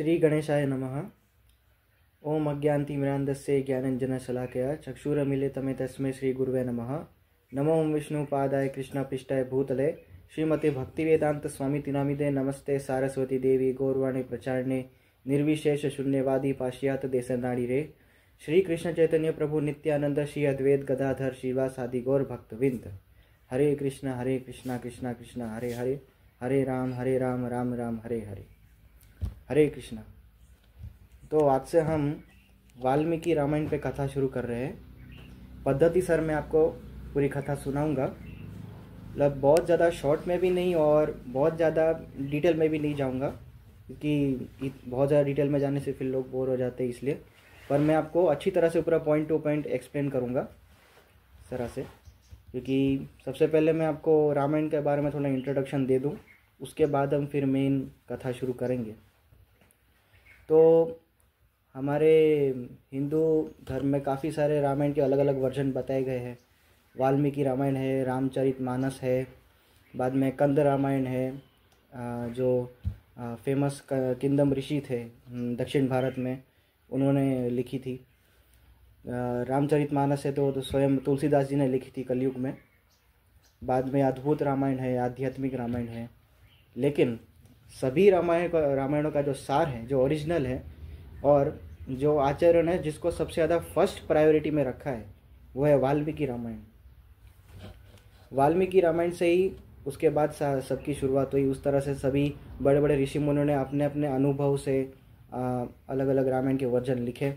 श्री गणेशाय नमः। ओम अज्ञानतिमिरान्धस्य ज्ञानाञ्जनशलाकया चक्षुरुन्मीलितं तस्मै श्री गुरुवे नमः। नमो विष्णुपादाय कृष्णपृष्ठाय भूतले श्रीमते भक्तिवेदांत स्वामी नामिदे नमस्ते सारस्वती देवी गौरवाणी प्रचारणे निर्विशेष शून्यवादी पाश्चात्य देशनाड़ीरे श्री कृष्ण चैतन्य प्रभु नित्यानंद श्री अद्वैत गदाधर श्रीवासादि गौर भक्तविंद। हरे कृष्णा कृष्णा कृष्णा हरे हरे, हरे राम राम राम हरे हरे। हरे कृष्णा। तो आज से हम वाल्मीकि रामायण पे कथा शुरू कर रहे हैं। पद्धति सर मैं आपको पूरी कथा सुनाऊंगा, मतलब बहुत ज़्यादा शॉर्ट में भी नहीं और बहुत ज़्यादा डिटेल में भी नहीं जाऊंगा, क्योंकि बहुत ज़्यादा डिटेल में जाने से फिर लोग बोर हो जाते हैं, इसलिए। पर मैं आपको अच्छी तरह से पूरा पॉइंट टू पॉइंट एक्सप्लेन करूंगा इस तरह से, क्योंकि सबसे पहले मैं आपको रामायण के बारे में थोड़ा इंट्रोडक्शन दे दूं, उसके बाद हम फिर मेन कथा शुरू करेंगे। तो हमारे हिंदू धर्म में काफ़ी सारे रामायण के अलग अलग वर्जन बताए गए हैं। वाल्मीकि रामायण है, रामचरितमानस है, बाद में कंद रामायण है, जो फेमस किंदम ऋषि थे दक्षिण भारत में, उन्होंने लिखी थी। रामचरितमानस है तो स्वयं तुलसीदास जी ने लिखी थी कलयुग में। बाद में अद्भुत रामायण है, आध्यात्मिक रामायण है। लेकिन सभी रामायणों का जो सार है, जो ओरिजिनल है और जो आचार्य ने जिसको सबसे ज़्यादा फर्स्ट प्रायोरिटी में रखा है, वो है वाल्मीकि रामायण। वाल्मीकि रामायण से ही उसके बाद सबकी शुरुआत हुई। उस तरह से सभी बड़े बड़े ऋषि मुनियों ने अपने अपने अनुभव से अलग अलग रामायण के वर्जन लिखे।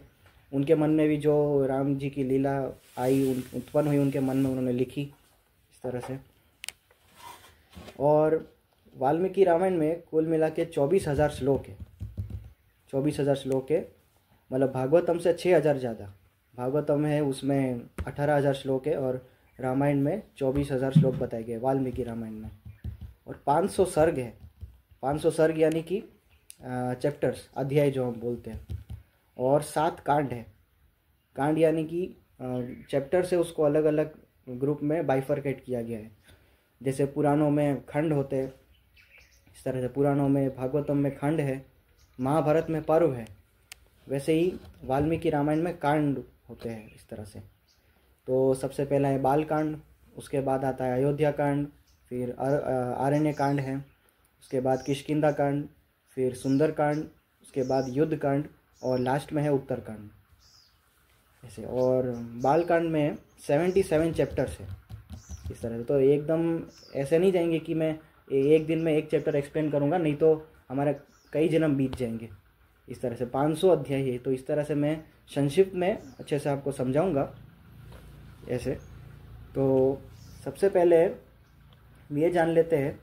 उनके मन में भी जो राम जी की लीला आई, उत्पन्न हुई उनके मन में, उन्होंने लिखी इस तरह से। और वाल्मीकि रामायण में कुल मिला के 24,000 श्लोक है। 24,000 श्लोक है, मतलब भागवतम से 6,000 ज़्यादा। भागवतम है उसमें 18,000 श्लोक है और रामायण में 24,000 श्लोक बताए गए वाल्मीकि रामायण में। और 500 सर्ग है। 500 सर्ग यानी कि चैप्टर्स, अध्याय जो हम बोलते हैं। और 7 कांड है। कांड यानी कि चैप्टर से उसको अलग अलग ग्रुप में बाइफरकेट किया गया है। जैसे पुराणों में खंड होते हैं, इस तरह से पुराणों में, भागवतम में खंड है, महाभारत में पर्व है, वैसे ही वाल्मीकि रामायण में कांड होते हैं इस तरह से। तो सबसे पहला है बाल कांड, उसके बाद आता है अयोध्या कांड, फिर आरण्य कांड है, उसके बाद किष्किंधा कांड, फिर सुंदर कांड, उसके बाद युद्ध कांड और लास्ट में है उत्तर कांड ऐसे। और बाल कांड में 77 चैप्टर्स है इस तरह से। तो एकदम ऐसे नहीं जाएंगे कि मैं एक दिन में एक चैप्टर एक्सप्लेन करूंगा, नहीं तो हमारे कई जन्म बीत जाएंगे इस तरह से। 500 अध्याय है, तो इस तरह से मैं संक्षिप्त में अच्छे से आपको समझाऊंगा ऐसे। तो सबसे पहले ये जान लेते हैं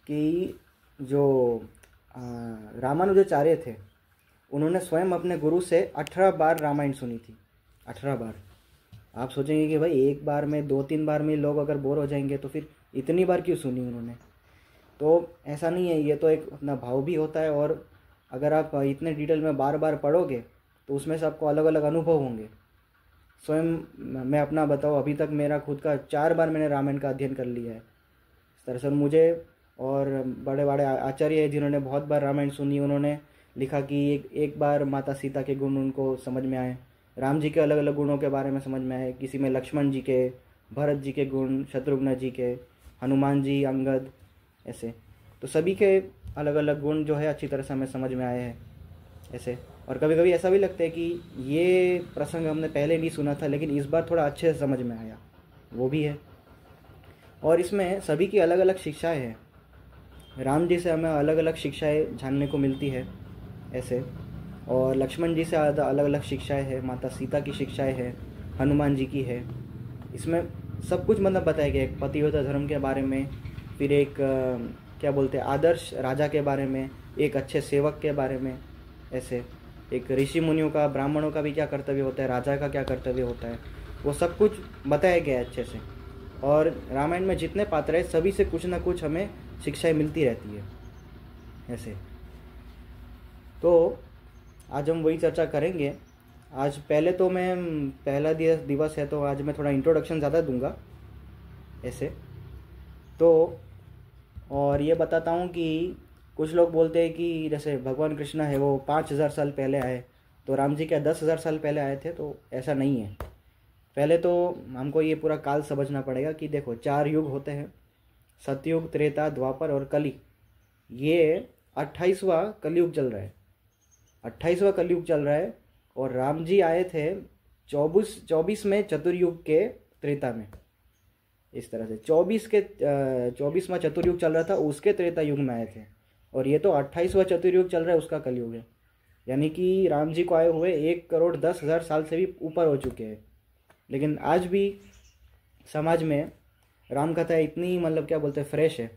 कि जो रामानुजाचार्य थे, उन्होंने स्वयं अपने गुरु से 18 बार रामायण सुनी थी। 18 बार। आप सोचेंगे कि भाई एक बार में, 2-3 बार में लोग अगर बोर हो जाएंगे तो फिर इतनी बार क्यों सुनी उन्होंने। तो ऐसा नहीं है, ये तो एक अपना भाव भी होता है। और अगर आप इतने डिटेल में बार बार पढ़ोगे तो उसमें से आपको अलग अलग अनुभव होंगे। स्वयं मैं अपना बताऊँ, अभी तक मेरा खुद का 4 बार मैंने रामायण का अध्ययन कर लिया है इस तरह से। मुझे और बड़े बड़े आचार्य हैं जिन्होंने बहुत बार रामायण सुनी, उन्होंने लिखा कि एक बार माता सीता के गुण उनको समझ में आए, राम जी के अलग अलग गुणों के बारे में समझ में आए, किसी में लक्ष्मण जी के, भरत जी के गुण, शत्रुघ्न जी के, हनुमान जी, अंगद, ऐसे। तो सभी के अलग अलग गुण जो है अच्छी तरह से हमें समझ में आए हैं ऐसे। और कभी कभी ऐसा भी लगता है कि ये प्रसंग हमने पहले नहीं सुना था, लेकिन इस बार थोड़ा अच्छे से समझ में आया, वो भी है। और इसमें सभी की अलग अलग शिक्षाएं हैं। राम जी से हमें अलग अलग शिक्षाएं जानने को मिलती है ऐसे। और लक्ष्मण जी से अलग अलग शिक्षाएं हैं, माता सीता की शिक्षाएं हैं, हनुमान जी की है। इसमें सब कुछ मतलब बताया गया है, पतिव्रता धर्म के बारे में, फिर एक क्या बोलते हैं, आदर्श राजा के बारे में, एक अच्छे सेवक के बारे में ऐसे। एक ऋषि मुनियों का, ब्राह्मणों का भी क्या कर्तव्य होता है, राजा का क्या कर्तव्य होता है, वो सब कुछ बताया गया है अच्छे से। और रामायण में जितने पात्र हैं सभी से कुछ ना कुछ हमें शिक्षाएं मिलती रहती है ऐसे। तो आज हम वही चर्चा करेंगे। आज पहले तो मैं पहला दिवस है तो आज मैं थोड़ा इंट्रोडक्शन ज़्यादा दूंगा ऐसे। तो और ये बताता हूँ कि कुछ लोग बोलते हैं कि जैसे भगवान कृष्ण है वो 5000 साल पहले आए, तो राम जी क्या 10,000 साल पहले आए थे? तो ऐसा नहीं है। पहले तो हमको ये पूरा काल समझना पड़ेगा कि देखो 4 युग होते हैं, सतयुग, त्रेता, द्वापर और कली। ये 28वां कलयुग चल रहा है, 28वां कलयुग चल रहा है। और राम जी आए थे 24 में चतुर्युग के त्रेता में। इस तरह से 24वां चतुर्युग चल रहा था, उसके त्रेता युग में आए थे। और ये तो 28वां चतुर्युग चल रहा है, उसका कलयुग है। यानी कि राम जी को आए हुए 1,10,00,000 साल से भी ऊपर हो चुके हैं। लेकिन आज भी समाज में राम कथा इतनी मतलब क्या बोलते हैं फ्रेश है,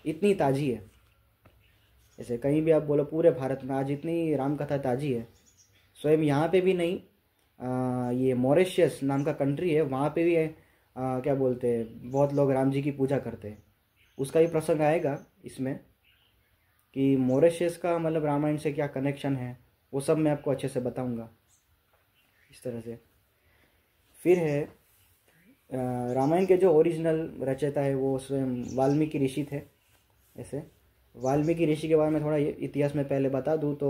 इतनी ताज़ी है। ऐसे कहीं भी आप बोलो पूरे भारत में आज इतनी राम कथा ताज़ी है। स्वयं यहाँ पे भी नहीं, ये मॉरिशस नाम का कंट्री है, वहाँ पे भी है, क्या बोलते हैं, बहुत लोग राम जी की पूजा करते हैं। उसका ही प्रसंग आएगा इसमें कि मॉरिशस का मतलब रामायण से क्या कनेक्शन है, वो सब मैं आपको अच्छे से बताऊंगा इस तरह से। फिर है रामायण के जो ओरिजिनल रचयिता है वो स्वयं वाल्मीकि ऋषि थे। ऐसे वाल्मीकि ऋषि के बारे में थोड़ा इतिहास में पहले बता दूँ तो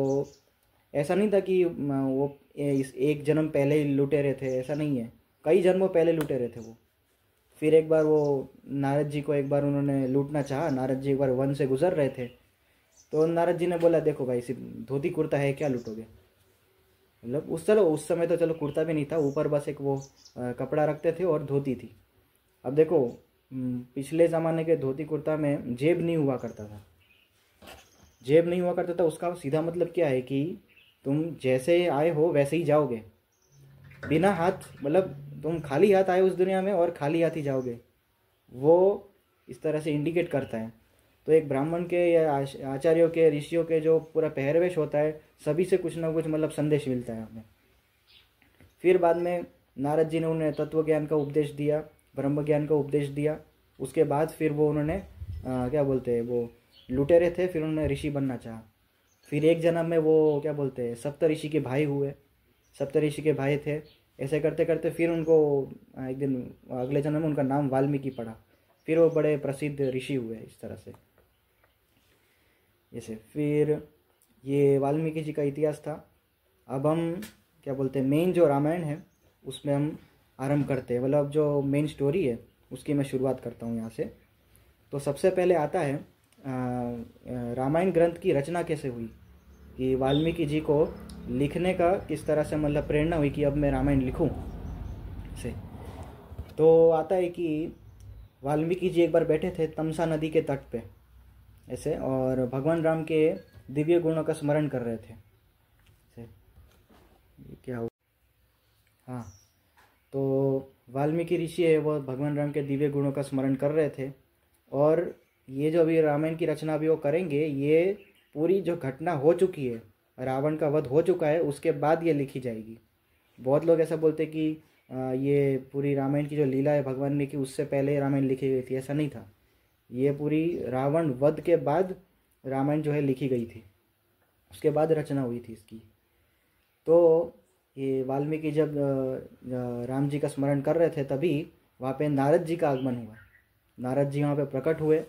ऐसा नहीं था कि वो इस एक जन्म पहले ही लुटेरे थे, ऐसा नहीं है। कई जन्मों पहले लुटेरे थे वो। फिर एक बार वो नारद जी को एक बार उन्होंने लूटना चाहा। नारद जी एक बार वन से गुजर रहे थे, तो नारद जी ने बोला देखो भाई सिर्फ धोती कुर्ता है, क्या लूटोगे? मतलब उस समय तो चलो कुर्ता भी नहीं था, ऊपर बस एक वो कपड़ा रखते थे और धोती थी। अब देखो पिछले ज़माने के धोती कुर्ता में जेब नहीं हुआ करता था। जेब नहीं हुआ करता था उसका सीधा मतलब क्या है कि तुम जैसे आए हो वैसे ही जाओगे, बिना हाथ, मतलब तुम खाली हाथ आए उस दुनिया में और खाली हाथ ही जाओगे, वो इस तरह से इंडिकेट करता है। तो एक ब्राह्मण के या आचार्यों के, ऋषियों के जो पूरा पहरवेश होता है, सभी से कुछ ना कुछ मतलब संदेश मिलता है हमें। फिर बाद में नारद जी ने उन्हें तत्व ज्ञान का उपदेश दिया, ब्रह्म ज्ञान का उपदेश दिया। उसके बाद फिर वो उन्होंने क्या बोलते हैं, वो लुटेरे थे, फिर उन्होंने ऋषि बनना चाहा। फिर एक जन्म में वो क्या बोलते हैं सप्त ऋषि के भाई हुए, सप्त ऋषि के भाई थे। ऐसे करते करते फिर उनको एक दिन अगले जन्म में उनका नाम वाल्मीकि पड़ा, फिर वो बड़े प्रसिद्ध ऋषि हुए इस तरह से। जैसे फिर ये वाल्मीकि जी का इतिहास था। अब हम क्या बोलते हैं मेन जो रामायण है उसमें हम आरंभ करते हैं, मतलब जो मेन स्टोरी है उसकी मैं शुरुआत करता हूँ यहाँ से। तो सबसे पहले आता है रामायण ग्रंथ की रचना कैसे हुई, कि वाल्मीकि जी को लिखने का किस तरह से मतलब प्रेरणा हुई कि अब मैं रामायण लिखूं से। तो आता है कि वाल्मीकि जी एक बार बैठे थे तमसा नदी के तट पे ऐसे, और भगवान राम के दिव्य गुणों का स्मरण कर रहे थे। ये क्या हुआ? हाँ, तो वाल्मीकि ऋषि है वो भगवान राम के दिव्य गुणों का स्मरण कर रहे थे। और ये जो अभी रामायण की रचना अभी वो करेंगे, ये पूरी जो घटना हो चुकी है, रावण का वध हो चुका है, उसके बाद ये लिखी जाएगी। बहुत लोग ऐसा बोलते कि ये पूरी रामायण की जो लीला है भगवान ने की उससे पहले रामायण लिखी गई थी, ऐसा नहीं था। ये पूरी रावण वध के बाद रामायण जो है लिखी गई थी, उसके बाद रचना हुई थी इसकी। तो ये वाल्मीकि जब राम जी का स्मरण कर रहे थे तभी वहाँ पे नारद जी का आगमन हुआ। नारद जी वहाँ पे प्रकट हुए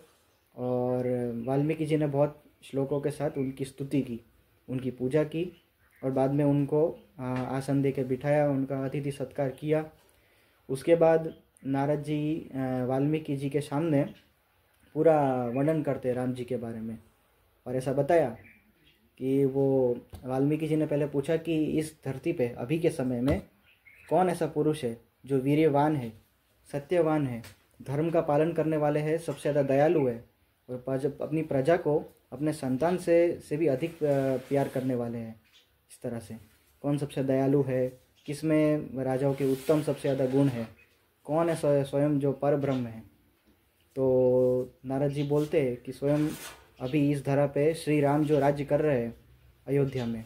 और वाल्मीकि जी ने बहुत श्लोकों के साथ उनकी स्तुति की, उनकी पूजा की, और बाद में उनको आसन दे के बिठाया, उनका अतिथि सत्कार किया। उसके बाद नारद जी वाल्मीकि जी के सामने पूरा वर्णन करते राम जी के बारे में, और ऐसा बताया कि वो वाल्मीकि जी ने पहले पूछा कि इस धरती पे अभी के समय में कौन ऐसा पुरुष है जो वीर्यवान है, सत्यवान है, धर्म का पालन करने वाले हैं, सबसे ज़्यादा दयालु है, और अपनी प्रजा को अपने संतान से भी अधिक प्यार करने वाले हैं। इस तरह से कौन सबसे दयालु है, किसमें राजाओं के उत्तम सबसे ज़्यादा गुण है, कौन है स्वयं जो पर ब्रह्म है। तो नारद जी बोलते हैं कि स्वयं अभी इस धरा पे श्री राम जो राज्य कर रहे हैं अयोध्या में,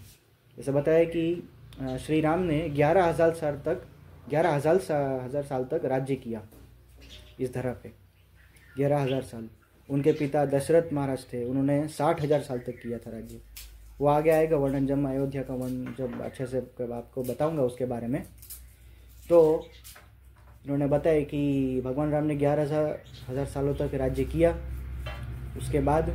जैसे बताया कि श्री राम ने 11,000 साल तक राज्य किया इस धरा पे, 11,000 साल। उनके पिता दशरथ महाराज थे, उन्होंने 60,000 साल तक किया था राज्य। वो आगे आएगा वर्णन जब मैं अयोध्या का वन जब अच्छे से आपको बताऊंगा उसके बारे में। तो उन्होंने बताया कि भगवान राम ने 11,000 सालों तक राज्य किया। उसके बाद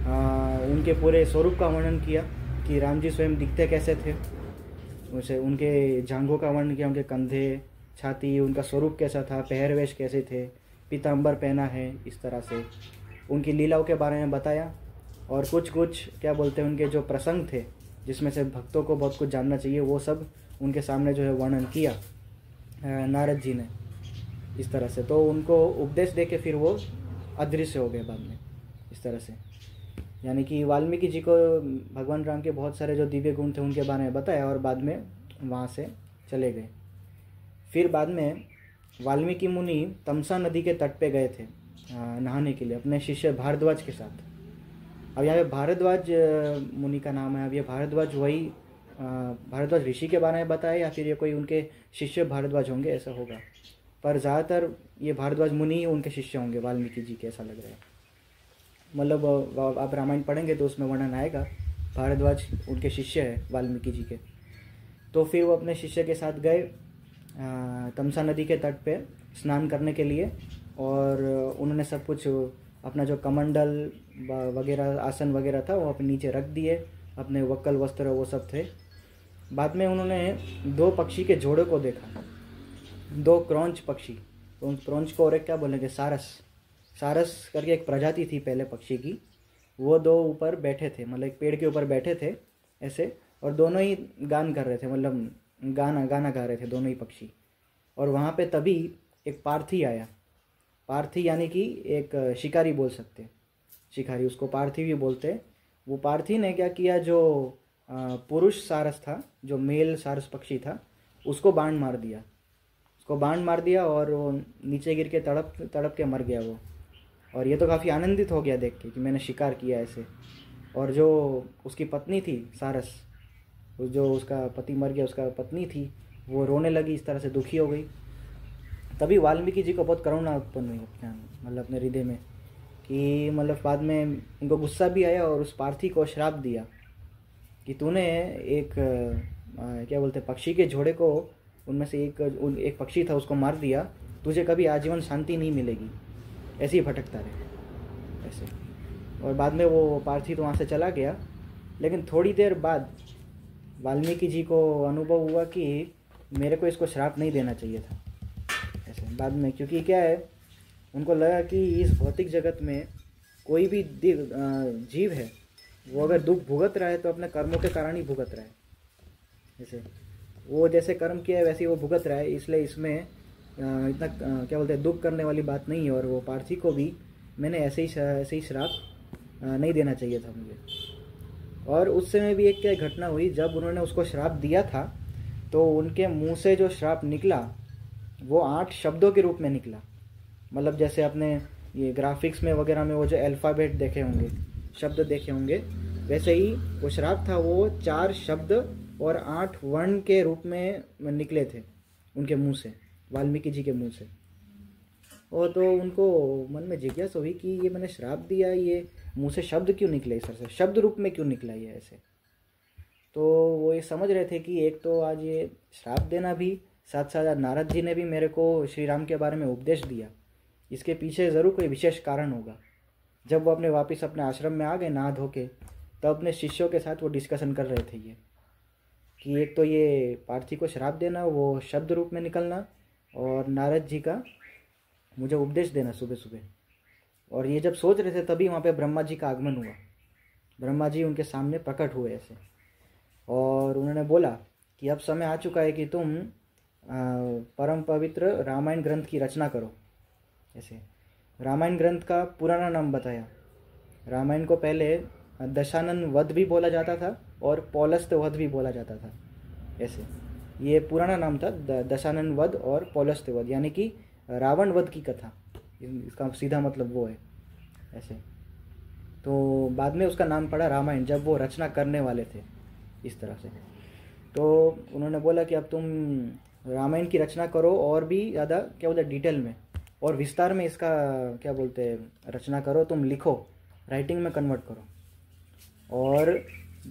उनके पूरे स्वरूप का वर्णन किया कि राम जी स्वयं दिखते कैसे थे, उसे उनके जांघों का वर्णन किया, उनके कंधे, छाती, उनका स्वरूप कैसा था, पहरवेश कैसे थे, पीताम्बर पहना है, इस तरह से उनकी लीलाओं के बारे में बताया। और कुछ क्या बोलते हैं उनके जो प्रसंग थे जिसमें से भक्तों को बहुत कुछ जानना चाहिए, वो सब उनके सामने जो है वर्णन किया नारद जी ने इस तरह से। तो उनको उपदेश दे के फिर वो अदृश्य हो गए बाद में इस तरह से। यानी कि वाल्मीकि जी को भगवान राम के बहुत सारे जो दिव्य गुण थे उनके बारे में बताया और बाद में वहाँ से चले गए। फिर बाद में वाल्मीकि मुनि तमसा नदी के तट पे गए थे नहाने के लिए अपने शिष्य भारद्वाज के साथ। अब यहाँ पे भारद्वाज मुनि का नाम है। अब ये भारद्वाज वही भारद्वाज ऋषि के बारे में बताया या फिर ये कोई उनके शिष्य भारद्वाज होंगे, ऐसा होगा। पर ज़्यादातर ये भारद्वाज मुनि ही उनके शिष्य होंगे वाल्मीकि जी के, ऐसा लग रहा है। मतलब आप रामायण पढ़ेंगे तो उसमें वर्णन आएगा, भारद्वाज उनके शिष्य है वाल्मीकि जी के। तो फिर वो अपने शिष्य के साथ गए तमसा नदी के तट पे स्नान करने के लिए, और उन्होंने सब कुछ अपना जो कमंडल वगैरह आसन वगैरह था वो अपने नीचे रख दिए, अपने वक्कल वस्त्र वो सब थे। बाद में उन्होंने दो पक्षी के जोड़े को देखा, दो क्रौंच पक्षी। तो क्रौंच को और एक क्या बोलेंगे, सारस करके एक प्रजाति थी पहले पक्षी की। वो दो ऊपर बैठे थे, मतलब एक पेड़ के ऊपर बैठे थे ऐसे, और दोनों ही गान कर रहे थे, मतलब गाना गा रहे थे दोनों ही पक्षी। और वहाँ पे तभी एक पार्थी आया। पार्थी यानी कि एक शिकारी बोल सकते, शिकारी, उसको पार्थी भी बोलते। वो पार्थी ने क्या किया, जो पुरुष सारस था, जो मेल सारस पक्षी था, उसको बाण मार दिया और वो नीचे गिर के तड़प के मर गया वो। और ये तो काफ़ी आनंदित हो गया देख के कि मैंने शिकार किया ऐसे। और जो उसकी पत्नी थी सारस, जो उसका पति मर गया, उसका पत्नी थी, वो रोने लगी, इस तरह से दुखी हो गई। तभी वाल्मीकि जी को बहुत करुणा उत्पन्न हुई अपने हृदय में, कि मतलब बाद में उनको गुस्सा भी आया और उस पार्थी को श्राप दिया कि तूने एक क्या बोलते पक्षी के जोड़े को, उनमें से एक पक्षी था, उसको मार दिया, तुझे कभी आजीवन शांति नहीं मिलेगी, ऐसे ही भटकता रहे ऐसे। और बाद में वो पार्थी तो वहाँ से चला गया। लेकिन थोड़ी देर बाद वाल्मीकि जी को अनुभव हुआ कि मेरे को इसको श्राप नहीं देना चाहिए था ऐसे बाद में, क्योंकि क्या है, उनको लगा कि इस भौतिक जगत में कोई भी जीव है, वो अगर दुख भुगत रहा है तो अपने कर्मों के कारण ही भुगत रहा है। जैसे वो जैसे कर्म किया है वैसे ही वो भुगत रहा है, इसलिए इसमें इतना क्या बोलते हैं दुख करने वाली बात नहीं है। और वो पार्थी को भी मैंने ऐसे ही श्राप नहीं देना चाहिए था मुझे। और उस समय भी एक क्या घटना हुई, जब उन्होंने उसको श्राप दिया था तो उनके मुंह से जो श्राप निकला वो 8 शब्दों के रूप में निकला। मतलब जैसे आपने ये ग्राफिक्स में वगैरह में वो जो अल्फ़ाबेट देखे होंगे, शब्द देखे होंगे, वैसे ही वो श्राप था, वो 4 शब्द और 8 वर्ण के रूप में निकले थे उनके मुंह से, वाल्मीकि जी के मुंह से। और तो उनको मन में जिज्ञासा हुई कि ये मैंने श्राप दिया, ये मुंह से शब्द क्यों निकले, इस तरह से शब्द रूप में क्यों निकला ये ऐसे। तो वो ये समझ रहे थे कि एक तो आज ये श्राप देना भी, साथ साथ नारद जी ने भी मेरे को श्री राम के बारे में उपदेश दिया, इसके पीछे ज़रूर कोई विशेष कारण होगा। जब वो वापस अपने आश्रम में आ गए नहा धो के, तब अपने शिष्यों के साथ वो डिस्कशन कर रहे थे ये, कि एक तो ये पार्थी को श्राप देना, वो शब्द रूप में निकलना, और नारद जी का मुझे उपदेश देना सुबह सुबह। और ये जब सोच रहे थे तभी वहाँ पे ब्रह्मा जी का आगमन हुआ। ब्रह्मा जी उनके सामने प्रकट हुए ऐसे, और उन्होंने बोला कि अब समय आ चुका है कि तुम परम पवित्र रामायण ग्रंथ की रचना करो ऐसे। रामायण ग्रंथ का पुराना नाम बताया। रामायण को पहले दशानन वध भी बोला जाता था और पौलस्त वध भी बोला जाता था ऐसे। ये पुराना नाम था दशानन वध और पौलस्त वध, यानी कि रावण वध की कथा, इसका सीधा मतलब वो है ऐसे। तो बाद में उसका नाम पड़ा रामायण, जब वो रचना करने वाले थे इस तरह से। तो उन्होंने बोला कि अब तुम रामायण की रचना करो, और भी ज़्यादा क्या बोलते डिटेल में और विस्तार में इसका क्या बोलते हैं रचना करो, तुम लिखो, राइटिंग में कन्वर्ट करो। और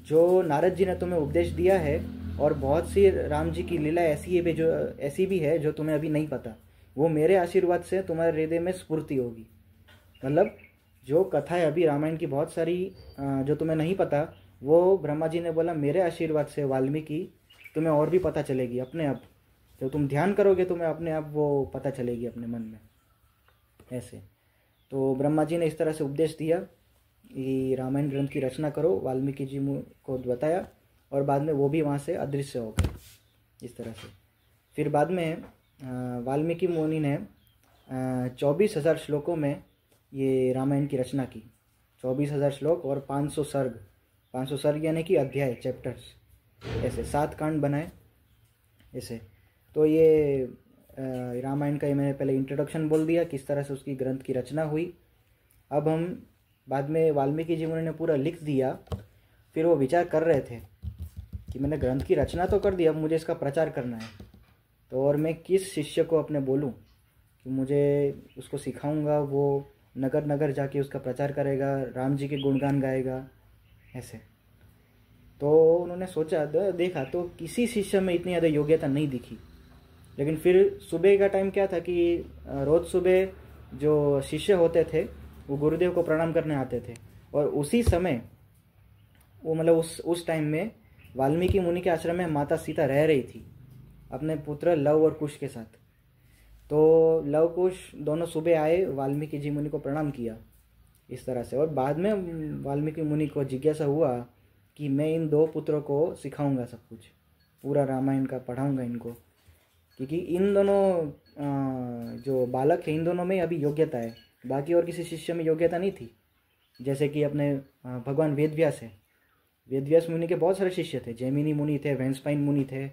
जो नारद जी ने तुम्हें उपदेश दिया है, और बहुत सी राम जी की लीला ऐसी भी है जो तुम्हें अभी नहीं पता, वो मेरे आशीर्वाद से तुम्हारे हृदय में स्फूर्ति होगी। मतलब जो कथाएं अभी रामायण की बहुत सारी जो तुम्हें नहीं पता, वो ब्रह्मा जी ने बोला मेरे आशीर्वाद से वाल्मीकि तुम्हें और भी पता चलेगी अपने आप। जो तुम ध्यान करोगे तुम्हें अपने आप वो पता चलेगी अपने मन में। ऐसे तो ब्रह्मा जी ने इस तरह से उपदेश दिया कि रामायण ग्रंथ की रचना करो, वाल्मीकि जी को बताया, और बाद में वो भी वहाँ से अदृश्य हो गए इस तरह से। फिर बाद में वाल्मीकि मुनि ने 24,000 श्लोकों में ये रामायण की रचना की। 24,000 श्लोक और 500 सर्ग, 500 सर्ग यानी कि अध्याय, चैप्टर्स, ऐसे 7 कांड बनाए ऐसे। तो ये रामायण का ये मैंने पहले इंट्रोडक्शन बोल दिया, किस तरह से उसकी ग्रंथ की रचना हुई। अब हम बाद में वाल्मीकि जी उन्होंने पूरा लिख दिया, फिर वो विचार कर रहे थे कि मैंने ग्रंथ की रचना तो कर दी, अब मुझे इसका प्रचार करना है, तो और मैं किस शिष्य को अपने बोलूं कि मुझे उसको सिखाऊंगा, वो नगर नगर जाके उसका प्रचार करेगा, राम जी के गुणगान गाएगा ऐसे। तो उन्होंने सोचा, देखा तो किसी शिष्य में इतनी ज़्यादा योग्यता नहीं दिखी। लेकिन फिर सुबह का टाइम क्या था कि रोज़ सुबह जो शिष्य होते थे वो गुरुदेव को प्रणाम करने आते थे, और उसी समय वो मतलब उस टाइम में वाल्मीकि मुनि के आश्रम में माता सीता रह रही थी अपने पुत्र लव और कुश के साथ। तो लव कुश दोनों सुबह आए, वाल्मीकि जी मुनि को प्रणाम किया इस तरह से। और बाद में वाल्मीकि मुनि को जिज्ञासा हुआ कि मैं इन 2 पुत्रों को सिखाऊंगा सब कुछ, पूरा रामायण का पढ़ाऊंगा इनको, क्योंकि इन दोनों जो बालक है इन दोनों में अभी योग्यता है, बाकी और किसी शिष्य में योग्यता नहीं थी। जैसे कि अपने भगवान वेदव्यास है, वेदव्यास मुनि के बहुत सारे शिष्य थे, जैमिनी मुनि थे, वेंसपाइन मुनि थे,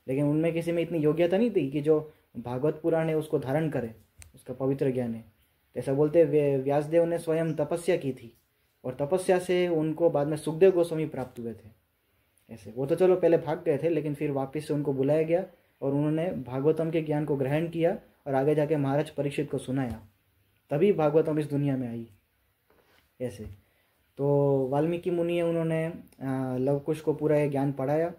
लेकिन उनमें किसी में इतनी योग्यता नहीं थी कि जो भागवत पुराण है उसको धारण करे, उसका पवित्र ज्ञान है। तो ऐसा बोलते व्यासदेव ने स्वयं तपस्या की थी, और तपस्या से उनको बाद में सुखदेव गोस्वामी प्राप्त हुए थे ऐसे। वो तो चलो पहले भाग गए थे, लेकिन फिर वापस से उनको बुलाया गया और उन्होंने भागवतम के ज्ञान को ग्रहण किया और आगे जाके महाराज परीक्षित को सुनाया, तभी भागवतम इस दुनिया में आई ऐसे। तो वाल्मीकि मुनि है, उन्होंने लवकुश को पूरा ये ज्ञान पढ़ाया।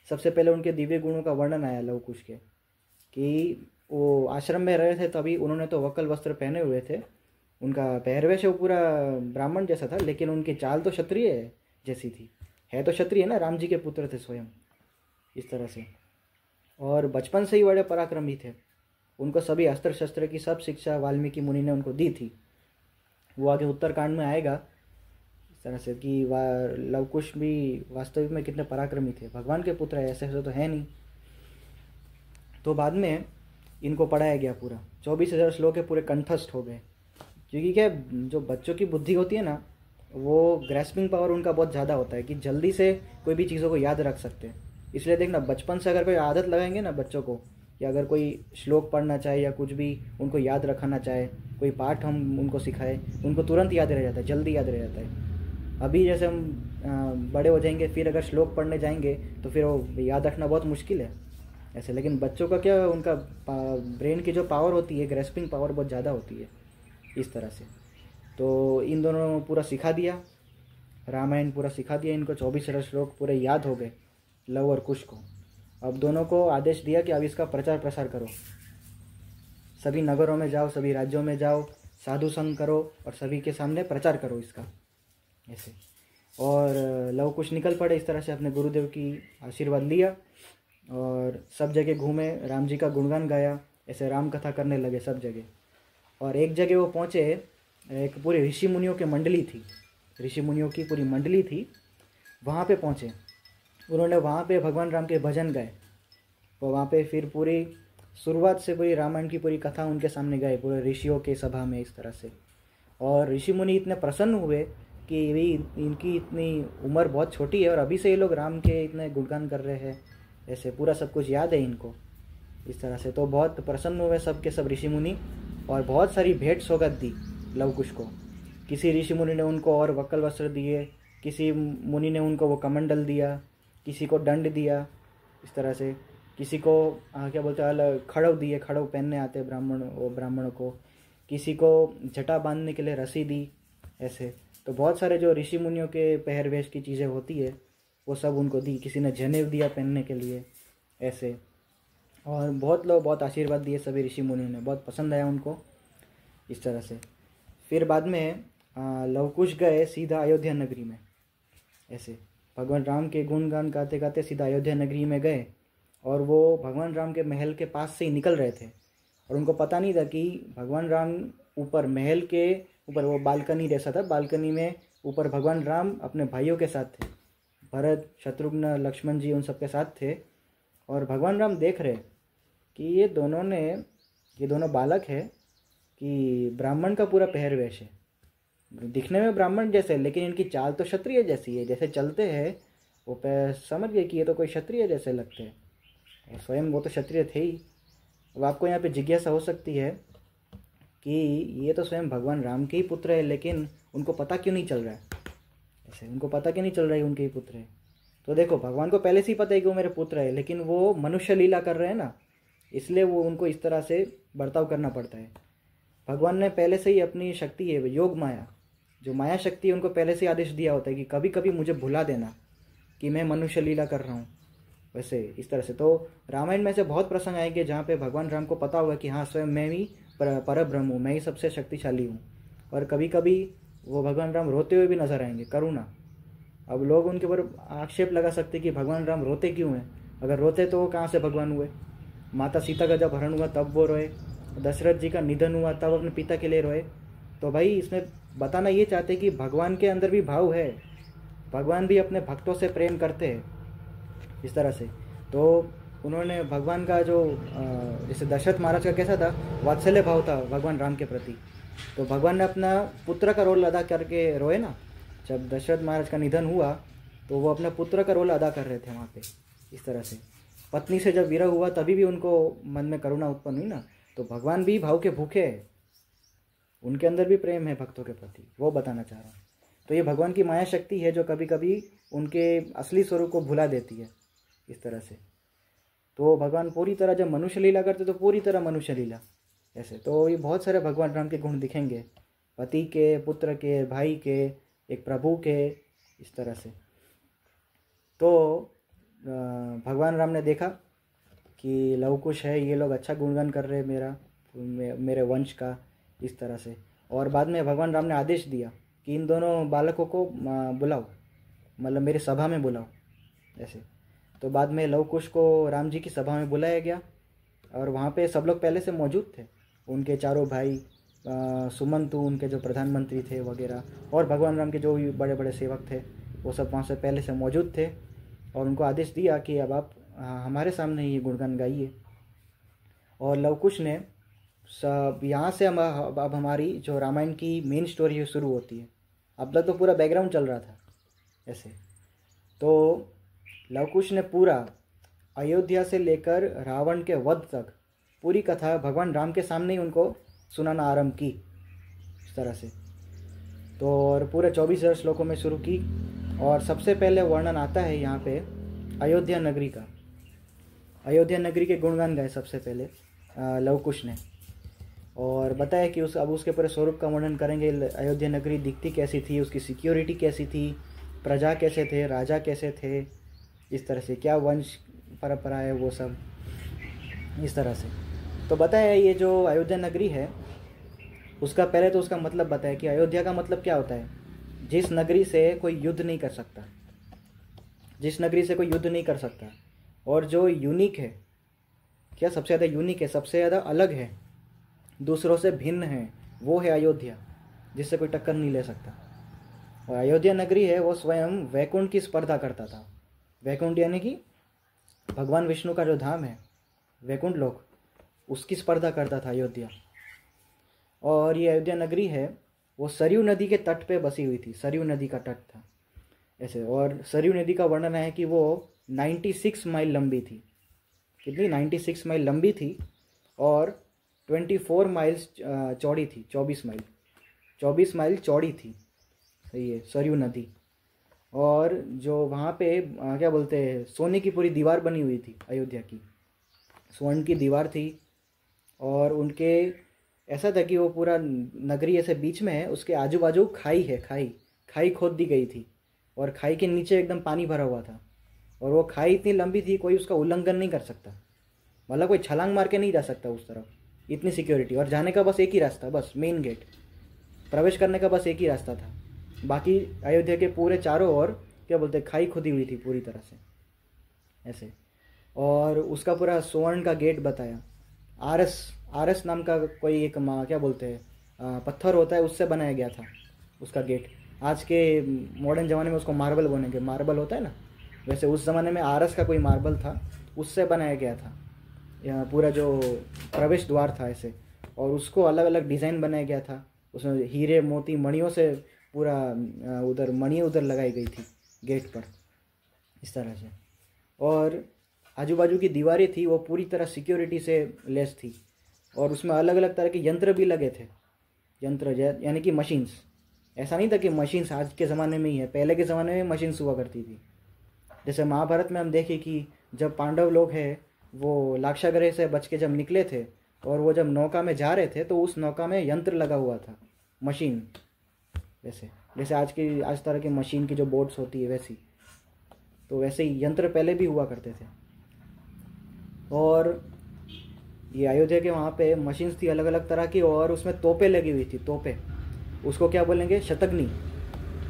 सबसे पहले उनके दिव्य गुणों का वर्णन आया लवकुश के, कि वो आश्रम में रहे थे तभी उन्होंने तो वक्कल वस्त्र पहने हुए थे, उनका पहरवेश वो पूरा ब्राह्मण जैसा था, लेकिन उनकी चाल तो क्षत्रिय जैसी थी, है तो क्षत्रिय ना, राम जी के पुत्र थे स्वयं इस तरह से। और बचपन से ही बड़े पराक्रमी थे, उनको सभी अस्त्र शस्त्र की सब शिक्षा वाल्मीकि मुनि ने उनको दी थी। वो आगे उत्तरकांड में आएगा इस तरह से कि लवकुश भी वास्तविक में कितने पराक्रमी थे, भगवान के पुत्र है, ऐसे तो है नहीं। तो बाद में इनको पढ़ाया गया पूरा, 24,000 श्लोक के पूरे कंठस्थ हो गए। क्योंकि क्या, जो बच्चों की बुद्धि होती है ना, वो ग्रेस्पिंग पावर उनका बहुत ज़्यादा होता है कि जल्दी से कोई भी चीज़ों को याद रख सकते हैं। इसलिए देखना, बचपन से अगर कोई आदत लगाएंगे ना बच्चों को, या अगर कोई श्लोक पढ़ना चाहे या कुछ भी उनको याद रखना चाहे, कोई पाठ हम उनको सिखाए, उनको तुरंत याद रह जाता है, जल्दी याद रह जाता है। अभी जैसे हम बड़े हो जाएंगे, फिर अगर श्लोक पढ़ने जाएंगे तो फिर वो याद रखना बहुत मुश्किल है ऐसे। लेकिन बच्चों का क्या, उनका ब्रेन की जो पावर होती है, ग्रेस्पिंग पावर बहुत ज़्यादा होती है इस तरह से। तो इन दोनों पूरा सिखा दिया, रामायण पूरा सिखा दिया इनको, 24 श्लोक पूरे याद हो गए लव और कुश को। अब दोनों को आदेश दिया कि अब इसका प्रचार प्रसार करो, सभी नगरों में जाओ, सभी राज्यों में जाओ, साधु संग करो और सभी के सामने प्रचार करो इसका ऐसे। और लव कुश निकल पड़े इस तरह से, अपने गुरुदेव की आशीर्वाद लिया और सब जगह घूमे, राम जी का गुणगान गाया, ऐसे राम कथा करने लगे सब जगह। और एक जगह वो पहुँचे, एक पूरी ऋषि मुनियों की मंडली थी, ऋषि मुनियों की पूरी मंडली थी, वहाँ पे पहुँचे। उन्होंने वहाँ पे भगवान राम के भजन गाए, तो वहाँ पे फिर पूरी शुरुआत से पूरी रामायण की पूरी कथा उनके सामने गाए, पूरे ऋषियों के सभा में इस तरह से। और ऋषि मुनि इतने प्रसन्न हुए कि भाई इनकी इतनी उम्र बहुत छोटी है और अभी से ये लोग राम के इतने गुणगान कर रहे हैं ऐसे, पूरा सब कुछ याद है इनको इस तरह से। तो बहुत प्रसन्न हुए सब के सब ऋषि मुनि, और बहुत सारी भेंट सौगात दी लवकुश को। किसी ऋषि मुनि ने उनको और वक्कल वस्त्र दिए, किसी मुनि ने उनको वो कमंडल दिया, किसी को दंड दिया इस तरह से, किसी को क्या बोलते हैं अलग खड़व दिए, खड़व पहनने आते ब्राह्मणों को, किसी को जटा बांधने के लिए रस्सी दी ऐसे। तो बहुत सारे जो ऋषि मुनियों के पहरवेश की चीज़ें होती है वो सब उनको दी, किसी ने जनेऊ दिया पहनने के लिए ऐसे। और बहुत लोग बहुत आशीर्वाद दिए सभी ऋषि मुनियों ने, बहुत पसंद आया उनको इस तरह से। फिर बाद में लवकुश गए सीधा अयोध्या नगरी में। ऐसे भगवान राम के गुणगान गाते गाते सीधा अयोध्या नगरी में गए और वो भगवान राम के महल के पास से ही निकल रहे थे और उनको पता नहीं था कि भगवान राम ऊपर महल के ऊपर, वो बालकनी जैसा था, बालकनी में ऊपर भगवान राम अपने भाइयों के साथ थे, भरत, शत्रुघ्न, लक्ष्मण जी उन सब के साथ थे। और भगवान राम देख रहे कि ये दोनों बालक है कि ब्राह्मण का पूरा पहरवेश है, दिखने में ब्राह्मण जैसे, लेकिन इनकी चाल तो क्षत्रिय जैसी है, जैसे चलते हैं वो समझ गए कि ये तो कोई क्षत्रिय जैसे लगते हैं, और स्वयं वो तो क्षत्रिय थे ही। अब आपको यहाँ पे जिज्ञासा हो सकती है कि ये तो स्वयं भगवान राम के ही पुत्र है, लेकिन उनको पता क्यों नहीं चल रहा है, ऐसे उनको पता क्यों नहीं चल रहा है उनके ही पुत्र है। तो देखो, भगवान को पहले से ही पता है कि वो मेरे पुत्र है, लेकिन वो मनुष्य लीला कर रहे हैं ना, इसलिए वो उनको इस तरह से बर्ताव करना पड़ता है। भगवान ने पहले से ही अपनी शक्ति है योग माया, जो माया शक्ति है, उनको पहले से आदेश दिया होता है कि कभी कभी मुझे भुला देना कि मैं मनुष्य लीला कर रहा हूँ। वैसे इस तरह से तो रामायण में से बहुत प्रसंग आएंगे जहाँ पे भगवान राम को पता होगा कि हाँ, स्वयं मैं ही परब्रह्म हूँ, मैं ही सबसे शक्तिशाली हूँ। और कभी कभी वो भगवान राम रोते हुए भी नजर आएंगे, करुणा। अब लोग उनके ऊपर आक्षेप लगा सकते कि भगवान राम रोते क्यों हैं, अगर रोते तो वो कहाँ से भगवान हुए। माता सीता का जब हरण हुआ तब वो रोए, दशरथ जी का निधन हुआ तब अपने पिता के लिए रोए। तो भाई इसमें बताना ये चाहते कि भगवान के अंदर भी भाव है, भगवान भी अपने भक्तों से प्रेम करते हैं इस तरह से। तो उन्होंने भगवान का जो जैसे दशरथ महाराज का कैसा था, वात्सल्य भाव था भगवान राम के प्रति, तो भगवान ने अपना पुत्र का रोल अदा करके रोए ना। जब दशरथ महाराज का निधन हुआ तो वो अपने पुत्र का रोल अदा कर रहे थे वहाँ पे इस तरह से। पत्नी से जब विरह हुआ तभी भी उनको मन में करुणा उत्पन्न हुई ना। तो भगवान भी भाव के भूखे हैं, उनके अंदर भी प्रेम है भक्तों के प्रति, वो बताना चाह रहा हूँ। तो ये भगवान की माया शक्ति है जो कभी कभी उनके असली स्वरूप को भुला देती है इस तरह से। तो भगवान पूरी तरह जब मनुष्य लीला करते तो पूरी तरह मनुष्य लीला ऐसे। तो ये बहुत सारे भगवान राम के गुण दिखेंगे, पति के, पुत्र के, भाई के, एक प्रभु के, इस तरह से। तो भगवान राम ने देखा कि लवकुश है, ये लोग अच्छा गुणगान कर रहे हैं मेरे वंश का इस तरह से। और बाद में भगवान राम ने आदेश दिया कि इन दोनों बालकों को बुलाओ, मतलब मेरी सभा में बुलाओ ऐसे। तो बाद में लवकुश को राम जी की सभा में बुलाया गया और वहाँ पे सब लोग पहले से मौजूद थे, उनके चारों भाई, सुमंतु उनके जो प्रधानमंत्री थे वगैरह, और भगवान राम के जो बड़े बड़े सेवक थे वो सब वहाँ से पहले से मौजूद थे। और उनको आदेश दिया कि अब आप हमारे सामने ये गुणगान गाइए। और लवकुश ने सब, यहाँ से अब हमारी जो रामायण की मेन स्टोरी है शुरू होती है। अब तक तो पूरा बैकग्राउंड चल रहा था ऐसे। तो लवकुश ने पूरा अयोध्या से लेकर रावण के वध तक पूरी कथा भगवान राम के सामने ही उनको सुनाना आरंभ की इस तरह से। तो और पूरे 24,000 श्लोकों में शुरू की। और सबसे पहले वर्णन आता है यहाँ पे अयोध्या नगरी का। अयोध्या नगरी के गुणगान गाए सबसे पहले लवकुश ने, और बताया कि अब उसके पूरे स्वरूप का वर्णन करेंगे। अयोध्या नगरी दिखती कैसी थी, उसकी सिक्योरिटी कैसी थी, प्रजा कैसे थे, राजा कैसे थे, इस तरह से क्या वंश परंपरा है वो सब इस तरह से। तो बताया ये जो अयोध्या नगरी है उसका पहले तो उसका मतलब बताया कि अयोध्या का मतलब क्या होता है, जिस नगरी से कोई युद्ध नहीं कर सकता, जिस नगरी से कोई युद्ध नहीं कर सकता, और जो यूनिक है, क्या सबसे ज़्यादा यूनिक है, सबसे ज़्यादा अलग है, दूसरों से भिन्न है, वो है अयोध्या, जिससे कोई टक्कर नहीं ले सकता। और अयोध्या नगरी है वो स्वयं वैकुंठ की स्पर्धा करता था। वैकुंठ यानी कि भगवान विष्णु का जो धाम है वैकुंठ लोक, उसकी स्पर्धा करता था अयोध्या। और ये अयोध्या नगरी है वो सरयू नदी के तट पे बसी हुई थी, सरयू नदी का तट था ऐसे। और सरयू नदी का वर्णन है कि वो 96 माइल लंबी थी। कितनी? 96 माइल लंबी थी और 24 माइल्स चौड़ी थी, 24 माइल चौड़ी थी, सही है, सरयू नदी। और जो वहाँ पे क्या बोलते हैं, सोने की पूरी दीवार बनी हुई थी अयोध्या की, स्वर्ण की दीवार थी। और उनके ऐसा था कि वो पूरा नगरी ऐसे बीच में है, उसके आजू बाजू खाई है, खाई खोद दी गई थी और खाई के नीचे एकदम पानी भरा हुआ था। और वो खाई इतनी लंबी थी कोई उसका उल्लंघन नहीं कर सकता, मतलब कोई छलांग मार के नहीं जा सकता उस तरफ, इतनी सिक्योरिटी। और जाने का बस एक ही रास्ता, बस मेन गेट, प्रवेश करने का बस एक ही रास्ता था, बाकी अयोध्या के पूरे चारों ओर क्या बोलते खाई खुदी हुई थी पूरी तरह से ऐसे। और उसका पूरा स्वर्ण का गेट बताया, आरस आरस नाम का कोई एक क्या बोलते हैं पत्थर होता है, उससे बनाया गया था उसका गेट। आज के मॉडर्न ज़माने में उसको मार्बल बोलेंगे, मार्बल होता है ना, वैसे उस ज़माने में आरस का कोई मार्बल था, उससे बनाया गया था यहाँ पूरा जो प्रवेश द्वार था ऐसे। और उसको अलग अलग डिज़ाइन बनाया गया था, उसमें हीरे मोती मणियों से पूरा उधर मणि उधर लगाई गई थी गेट पर इस तरह से। और आजू बाजू की दीवारें थी वो पूरी तरह सिक्योरिटी से लेस थी, और उसमें अलग अलग तरह के यंत्र भी लगे थे, यंत्र यानी कि मशीन्स। ऐसा नहीं था कि मशीन्स आज के ज़माने में ही है, पहले के ज़माने में मशीन्स हुआ करती थी। जैसे महाभारत में हम देखें कि जब पांडव लोग हैं वो लाक्षागृह से बच के जब निकले थे और वो जब नौका में जा रहे थे तो उस नौका में यंत्र लगा हुआ था, मशीन। वैसे जैसे आज तरह की मशीन की जो बोट्स होती है वैसी, तो वैसे ही यंत्र पहले भी हुआ करते थे। और ये अयोध्या के वहाँ पे मशीन्स थी अलग अलग तरह की, और उसमें तोपें लगी हुई थी, तोपें। उसको क्या बोलेंगे, शतग्नि।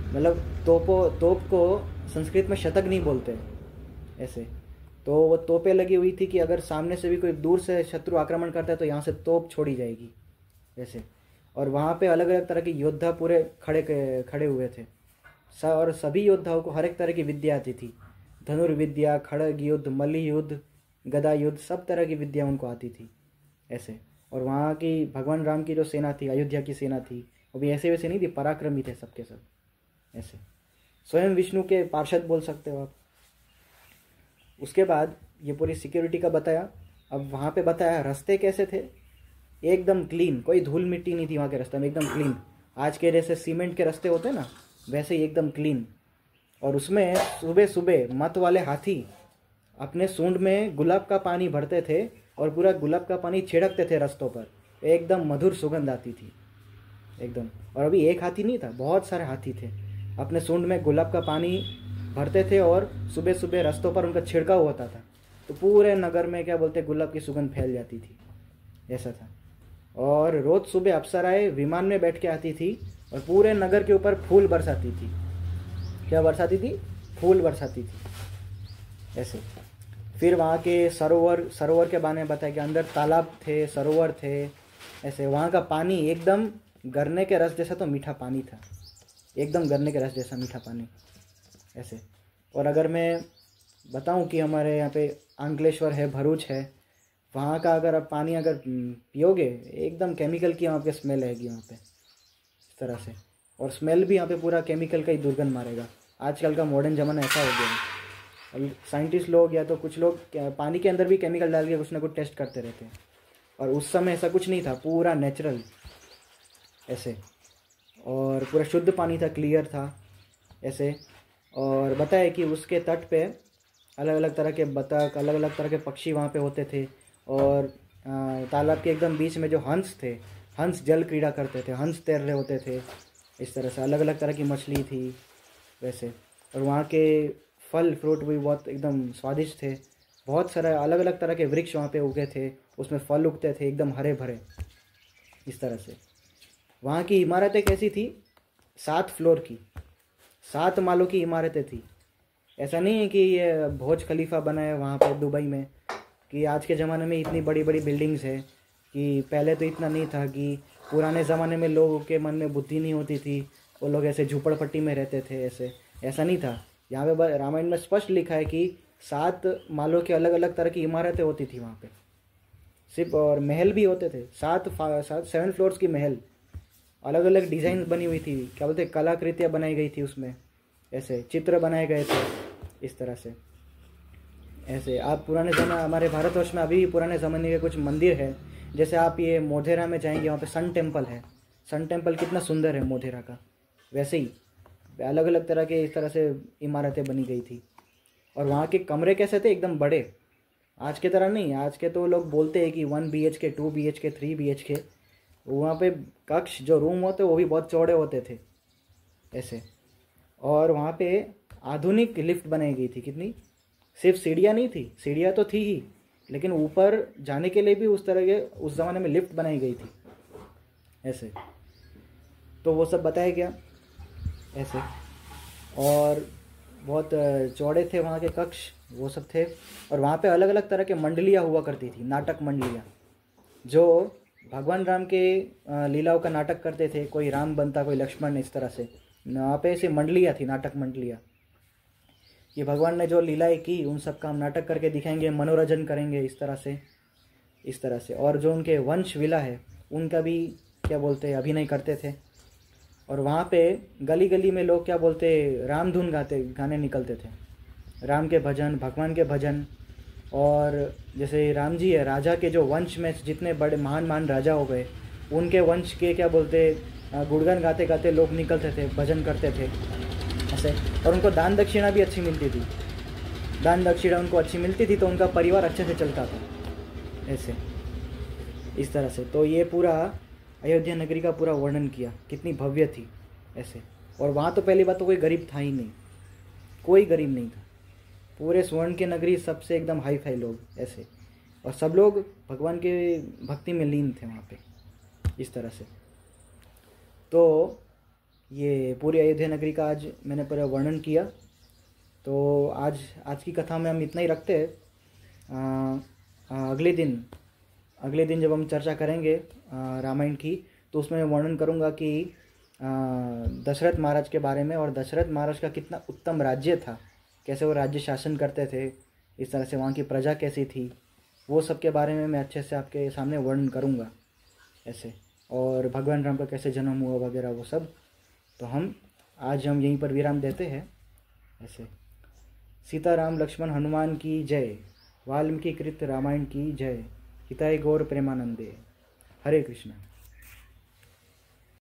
मतलब तोप को संस्कृत में शतग्नि बोलते हैं ऐसे। तो वो तोपें लगी हुई थी कि अगर सामने से भी कोई दूर से शत्रु आक्रमण करता है तो यहाँ से तोप छोड़ी जाएगी ऐसे। और वहाँ पे अलग अलग तरह के योद्धा पूरे खड़े हुए थे, और सभी योद्धाओं को हर एक तरह की विद्या आती थी, धनुर्विद्या, खड़ग युद्ध, मल्ल युद्ध, गदा युद्ध, सब तरह की विद्या उनको आती थी ऐसे। और वहाँ की भगवान राम की जो सेना थी, अयोध्या की सेना थी, वो भी ऐसे वैसे नहीं थी, पराक्रमी थे सबके सब ऐसे। स्वयं विष्णु के पार्षद बोल सकते हो आप। उसके बाद ये पूरी सिक्योरिटी का बताया। अब वहाँ पे बताया रास्ते कैसे थे, एकदम क्लीन, कोई धूल मिट्टी नहीं थी वहाँ के रास्ते में, एकदम क्लीन। आज के जैसे सीमेंट के रास्ते होते हैं ना, वैसे ही एकदम क्लीन। और उसमें सुबह सुबह मत वाले हाथी अपने सूंड में गुलाब का पानी भरते थे और पूरा गुलाब का पानी छिड़कते थे रास्तों पर, एकदम मधुर सुगंध आती थी एकदम। और अभी एक हाथी नहीं था, बहुत सारे हाथी थे, अपने सूंड में गुलाब का पानी भरते थे और सुबह सुबह रास्तों पर उनका छिड़काव होता था, तो पूरे नगर में क्या बोलते गुलाब की सुगंध फैल जाती थी, ऐसा था। और रोज़ सुबह अप्सराएं विमान में बैठ के आती थी और पूरे नगर के ऊपर फूल बरसाती थी। क्या बरसाती थी? फूल बरसाती थी ऐसे। फिर वहाँ के सरोवर के बारे में बताया कि अंदर तालाब थे, सरोवर थे ऐसे। वहाँ का पानी एकदम गन्ने के रस जैसा तो मीठा पानी था, एकदम गन्ने के रस जैसा मीठा पानी ऐसे। और अगर मैं बताऊं कि हमारे यहाँ पे अंकलेश्वर है, भरूच है, वहाँ का अगर आप पानी अगर पियोगे, एकदम केमिकल की वहाँ पे स्मेल आएगी वहाँ पे इस तरह से। और स्मेल भी यहाँ पे पूरा केमिकल का ही दुर्गंध मारेगा। आजकल का मॉडर्न ज़माना ऐसा हो गया है, और साइंटिस्ट लोग या तो कुछ लोग पानी के अंदर भी केमिकल डाल के कुछ ना कुछ टेस्ट करते रहते हैं। और उस समय ऐसा कुछ नहीं था, पूरा नेचुरल ऐसे, और पूरा शुद्ध पानी था, क्लियर था ऐसे। और बताया कि उसके तट पे अलग अलग तरह के बतख, अलग अलग तरह के पक्षी वहाँ पे होते थे। और तालाब के एकदम बीच में जो हंस थे, हंस जल क्रीड़ा करते थे, हंस तैर रहे होते थे इस तरह से। अलग अलग तरह की मछली थी वैसे। और वहाँ के फल फ्रूट भी बहुत एकदम स्वादिष्ट थे। बहुत सारे अलग अलग तरह के वृक्ष वहाँ पे उगे थे, उसमें फल उगते थे एकदम हरे भरे इस तरह से। वहाँ की इमारतें कैसी थी? 7 फ्लोर की, 7 मालों की इमारतें थी। ऐसा नहीं है कि ये भोज खलीफा बना है वहाँ पे दुबई में, कि आज के ज़माने में इतनी बड़ी बड़ी बिल्डिंग्स है, कि पहले तो इतना नहीं था। कि पुराने ज़माने में लोगों के मन में बुद्धि नहीं होती थी, वो लोग ऐसे झुपड़पट्टी में रहते थे ऐसे, ऐसा नहीं था। यहाँ पे रामायण में स्पष्ट लिखा है कि 7 मालों के अलग अलग तरह की इमारतें होती थी वहाँ पे सिर्फ। और महल भी होते थे, 7 फ्लोर्स की महल, अलग अलग डिज़ाइन बनी हुई थी, क्या बोलते हैं, कलाकृतियाँ बनाई गई थी उसमें, ऐसे चित्र बनाए गए थे इस तरह से ऐसे। आप पुराने ज़माने, हमारे भारतवर्ष में अभी भी पुराने ज़माने के कुछ मंदिर है। जैसे आप ये मोढेरा में जाएंगे, वहाँ पे सन टेम्पल है। सन टेम्पल कितना सुंदर है मोढेरा का, वैसे ही अलग अलग तरह के इस तरह से इमारतें बनी गई थी। और वहाँ के कमरे कैसे थे? एकदम बड़े, आज के तरह नहीं। आज के तो लोग बोलते हैं कि 1 BHK, 2 BHK, 3 BHK। वहाँ पे कक्ष जो रूम होते वो भी बहुत चौड़े होते थे ऐसे। और वहाँ पे आधुनिक लिफ्ट बनाई गई थी। कितनी? सिर्फ सीढ़ियाँ नहीं थी, सीढ़ियाँ तो थी ही, लेकिन ऊपर जाने के लिए भी उस तरह के उस ज़माने में लिफ्ट बनाई गई थी ऐसे। तो वो सब बताया गया ऐसे। और बहुत चौड़े थे वहाँ के कक्ष, वो सब थे। और वहाँ पे अलग अलग तरह के मंडलियाँ हुआ करती थी, नाटक मंडलियाँ, जो भगवान राम के लीलाओं का नाटक करते थे। कोई राम बनता, कोई लक्ष्मण, इस तरह से वहाँ पे ऐसी मंडलियाँ थी, नाटक मंडलियाँ। ये भगवान ने जो लीलाएँ की उन सब का हम नाटक करके दिखाएंगे, मनोरंजन करेंगे इस तरह से। और जो उनके वंश विला है उनका भी क्या बोलते हैं अभिनय करते थे। और वहाँ पे गली गली में लोग क्या बोलते राम धुन गाने निकलते थे, राम के भजन, भगवान के भजन। और जैसे राम जी है, राजा के जो वंश में जितने बड़े महान राजा हो गए, उनके वंश के क्या बोलते गुणगान गाते गाते लोग निकलते थे, भजन करते थे ऐसे। और उनको दान दक्षिणा भी अच्छी मिलती थी, दान दक्षिणा उनको अच्छी मिलती थी, तो उनका परिवार अच्छे से चलता था ऐसे, इस तरह से। तो ये पूरा अयोध्या नगरी का पूरा वर्णन किया, कितनी भव्य थी ऐसे। और वहाँ तो पहली बात तो कोई गरीब था ही नहीं, कोई गरीब नहीं था। पूरे स्वर्ण की नगरी सबसे एकदम हाई फाई लोग ऐसे, और सब लोग भगवान के भक्ति में लीन थे वहाँ पे, इस तरह से। तो ये पूरी अयोध्या नगरी का आज मैंने पूरा वर्णन किया। तो आज की कथा में हम इतना ही रखते हैं। अगले दिन जब हम चर्चा करेंगे रामायण की, तो उसमें मैं वर्णन करूँगा कि दशरथ महाराज के बारे में, और दशरथ महाराज का कितना उत्तम राज्य था, कैसे वो राज्य शासन करते थे, इस तरह से वहाँ की प्रजा कैसी थी, वो सब के बारे में मैं अच्छे से आपके सामने वर्णन करूँगा ऐसे। और भगवान राम का कैसे जन्म हुआ वगैरह वो सब। तो आज हम यहीं पर विराम देते हैं ऐसे। सीता राम लक्ष्मण हनुमान की जय, वाल्मीकि कृत रामायण की जय, हिताय गौर प्रेमानंदे। हरे कृष्ण।